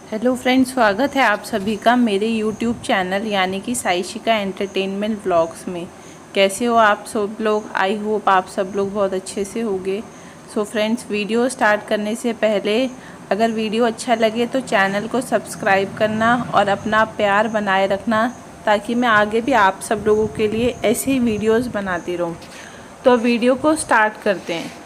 Hello friends, स्वागत है आप सभी का मेरे यूट्यूब चैनल यानी कि साइशिका एंटरटेनमेंट व्लॉग्स में। कैसे हो आप सब लोग? आई होप आप सब लोग बहुत अच्छे से होंगे। सो फ्रेंड्स, वीडियो स्टार्ट करने से पहले अगर वीडियो अच्छा लगे तो चैनल को सब्सक्राइब करना और अपना प्यार बनाए रखना, ताकि मैं आगे भी आप सब लोगों के लिए ऐसे ही वीडियोस बनाती रहूँ। तो वीडियो को स्टार्ट करते हैं।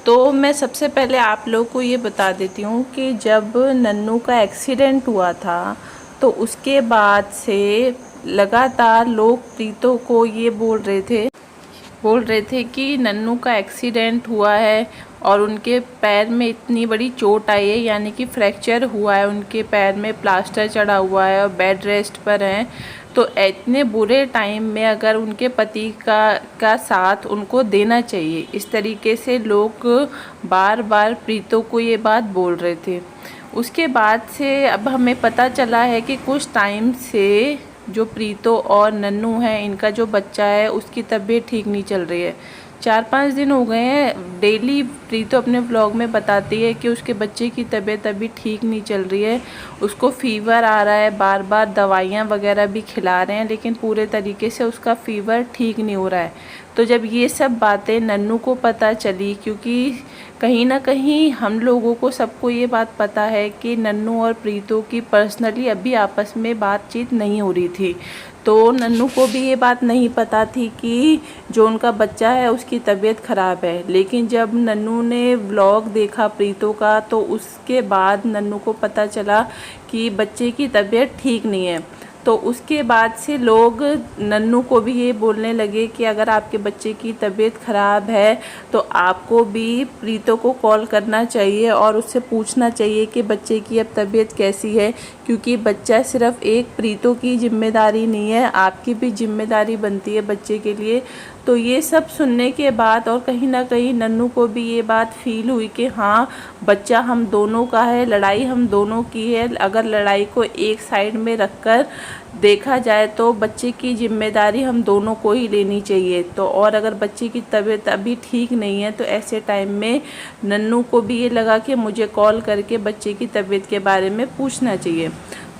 तो मैं सबसे पहले आप लोगों को ये बता देती हूँ कि जब नन्नू का एक्सीडेंट हुआ था तो उसके बाद से लगातार लोग प्रीतो को ये बोल रहे थे कि नन्नू का एक्सीडेंट हुआ है और उनके पैर में इतनी बड़ी चोट आई है, यानी कि फ्रैक्चर हुआ है, उनके पैर में प्लास्टर चढ़ा हुआ है और बेड रेस्ट पर हैं। तो इतने बुरे टाइम में अगर उनके पति का साथ उनको देना चाहिए, इस तरीके से लोग बार बार प्रीतो को ये बात बोल रहे थे। उसके बाद से अब हमें पता चला है कि कुछ टाइम से जो प्रीतो और नन्नू है, इनका जो बच्चा है उसकी तबीयत ठीक नहीं चल रही है। 4-5 दिन हो गए हैं। डेली प्रीतो अपने ब्लॉग में बताती है कि उसके बच्चे की तबीयत अभी ठीक नहीं चल रही है, उसको फीवर आ रहा है, बार बार दवाइयाँ वगैरह भी खिला रहे हैं, लेकिन पूरे तरीके से उसका फीवर ठीक नहीं हो रहा है। तो जब ये सब बातें नन्नू को पता चली, क्योंकि कहीं ना कहीं हम लोगों को सबको ये बात पता है कि नन्नू और प्रीतो की पर्सनली अभी आपस में बातचीत नहीं हो रही थी, तो नन्नू को भी ये बात नहीं पता थी कि जो उनका बच्चा है उसकी तबीयत ख़राब है। लेकिन जब नन्नू ने व्लॉग देखा प्रीतो का, तो उसके बाद नन्नू को पता चला कि बच्चे की तबीयत ठीक नहीं है। तो उसके बाद से लोग नन्नू को भी ये बोलने लगे कि अगर आपके बच्चे की तबीयत ख़राब है तो आपको भी प्रीतो को कॉल करना चाहिए और उससे पूछना चाहिए कि बच्चे की अब तबीयत कैसी है, क्योंकि बच्चा सिर्फ एक प्रीतो की जिम्मेदारी नहीं है, आपकी भी जिम्मेदारी बनती है बच्चे के लिए। तो ये सब सुनने के बाद और कहीं ना कहीं नन्नू को भी ये बात फील हुई कि हाँ, बच्चा हम दोनों का है, लड़ाई हम दोनों की है। अगर लड़ाई को एक साइड में रखकर देखा जाए तो बच्चे की जिम्मेदारी हम दोनों को ही लेनी चाहिए। तो और अगर बच्चे की तबीयत अभी ठीक नहीं है तो ऐसे टाइम में नन्नू को भी ये लगा कि मुझे कॉल करके बच्चे की तबीयत के बारे में पूछना चाहिए।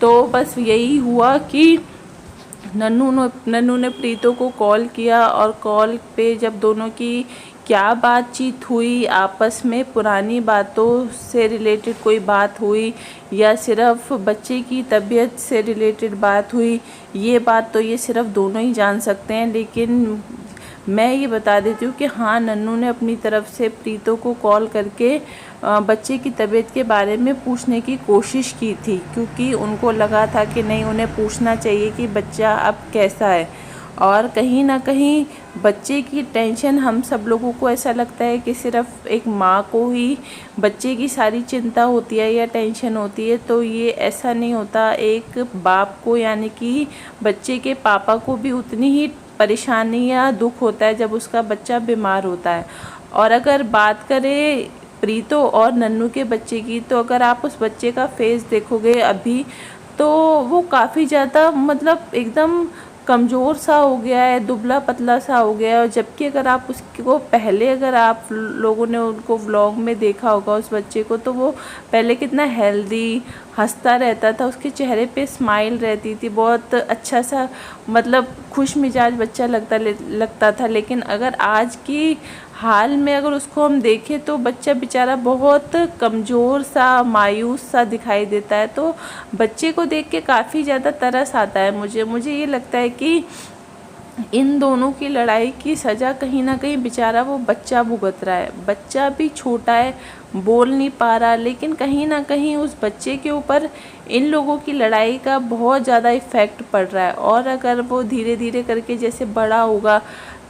तो बस यही हुआ कि नन्नू ने प्रीतो को कॉल किया और कॉल पे जब दोनों की क्या बातचीत हुई, आपस में पुरानी बातों से रिलेटेड कोई बात हुई या सिर्फ बच्चे की तबीयत से रिलेटेड बात हुई, ये बात तो ये सिर्फ दोनों ही जान सकते हैं। लेकिन मैं ये बता देती हूँ कि हाँ, नन्नू ने अपनी तरफ से प्रीतो को कॉल करके बच्चे की तबीयत के बारे में पूछने की कोशिश की थी, क्योंकि उनको लगा था कि नहीं, उन्हें पूछना चाहिए कि बच्चा अब कैसा है। और कहीं ना कहीं बच्चे की टेंशन, हम सब लोगों को ऐसा लगता है कि सिर्फ एक माँ को ही बच्चे की सारी चिंता होती है या टेंशन होती है, तो ये ऐसा नहीं होता। एक बाप को यानी कि बच्चे के पापा को भी उतनी ही परेशानी या दुख होता है जब उसका बच्चा बीमार होता है। और अगर बात करें प्रीतो और नन्नू के बच्चे की, तो अगर आप उस बच्चे का फेस देखोगे अभी, तो वो काफ़ी ज़्यादा मतलब एकदम कमज़ोर सा हो गया है, दुबला पतला सा हो गया है। और जबकि अगर आप उसको पहले, अगर आप लोगों ने उनको व्लॉग में देखा होगा उस बच्चे को, तो वो पहले कितना हेल्दी, हंसता रहता था, उसके चेहरे पे स्माइल रहती थी, बहुत अच्छा सा मतलब खुश मिजाज बच्चा लगता था। लेकिन अगर आज की हाल में अगर उसको हम देखें तो बच्चा बेचारा बहुत कमज़ोर सा, मायूस सा दिखाई देता है। तो बच्चे को देख के काफ़ी ज़्यादा तरस आता है। मुझे ये लगता है कि इन दोनों की लड़ाई की सज़ा कहीं ना कहीं बेचारा वो बच्चा भुगत रहा है। बच्चा भी छोटा है, बोल नहीं पा रहा, लेकिन कहीं ना कहीं उस बच्चे के ऊपर इन लोगों की लड़ाई का बहुत ज़्यादा इफ़ेक्ट पड़ रहा है। और अगर वो धीरे धीरे करके जैसे बड़ा होगा,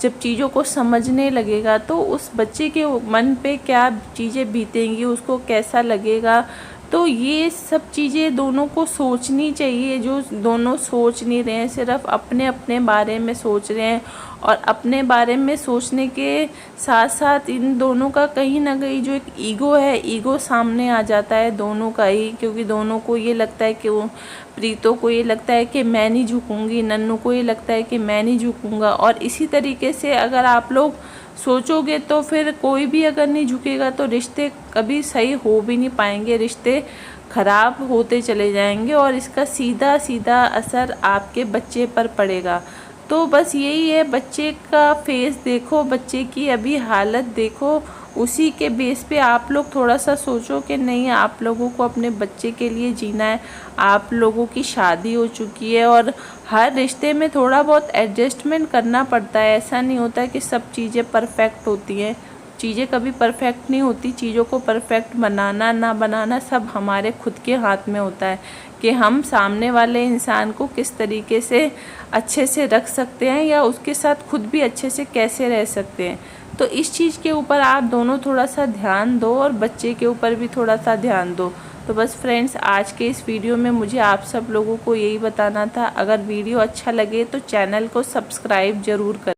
जब चीज़ों को समझने लगेगा, तो उस बच्चे के मन पे क्या चीज़ें बीतेंगी, उसको कैसा लगेगा। तो ये सब चीज़ें दोनों को सोचनी चाहिए। जो दोनों सोच नहीं रहे हैं, सिर्फ अपने अपने बारे में सोच रहे हैं, और अपने बारे में सोचने के साथ साथ इन दोनों का कहीं ना कहीं जो एक ईगो है, ईगो सामने आ जाता है दोनों का ही। क्योंकि दोनों को ये लगता है कि वो, प्रीतो को ये लगता है कि मैं नहीं झुकूंगी, नन्नू को ये लगता है कि मैं नहीं झुकूंगा। और इसी तरीके से अगर आप लोग सोचोगे तो फिर कोई भी अगर नहीं झुकेगा तो रिश्ते कभी सही हो भी नहीं पाएंगे। रिश्ते ख़राब होते चले जाएंगे और इसका सीधा सीधा असर आपके बच्चे पर पड़ेगा। तो बस यही है, बच्चे का फेस देखो, बच्चे की अभी हालत देखो, उसी के बेस पे आप लोग थोड़ा सा सोचो कि नहीं, आप लोगों को अपने बच्चे के लिए जीना है। आप लोगों की शादी हो चुकी है और हर रिश्ते में थोड़ा बहुत एडजस्टमेंट करना पड़ता है। ऐसा नहीं होता है कि सब चीज़ें परफेक्ट होती हैं, चीज़ें कभी परफेक्ट नहीं होती। चीज़ों को परफेक्ट बनाना ना बनाना सब हमारे खुद के हाथ में होता है कि हम सामने वाले इंसान को किस तरीके से अच्छे से रख सकते हैं या उसके साथ खुद भी अच्छे से कैसे रह सकते हैं। तो इस चीज़ के ऊपर आप दोनों थोड़ा सा ध्यान दो और बच्चे के ऊपर भी थोड़ा सा ध्यान दो। तो बस फ्रेंड्स, आज के इस वीडियो में मुझे आप सब लोगों को यही बताना था। अगर वीडियो अच्छा लगे तो चैनल को सब्सक्राइब ज़रूर करें।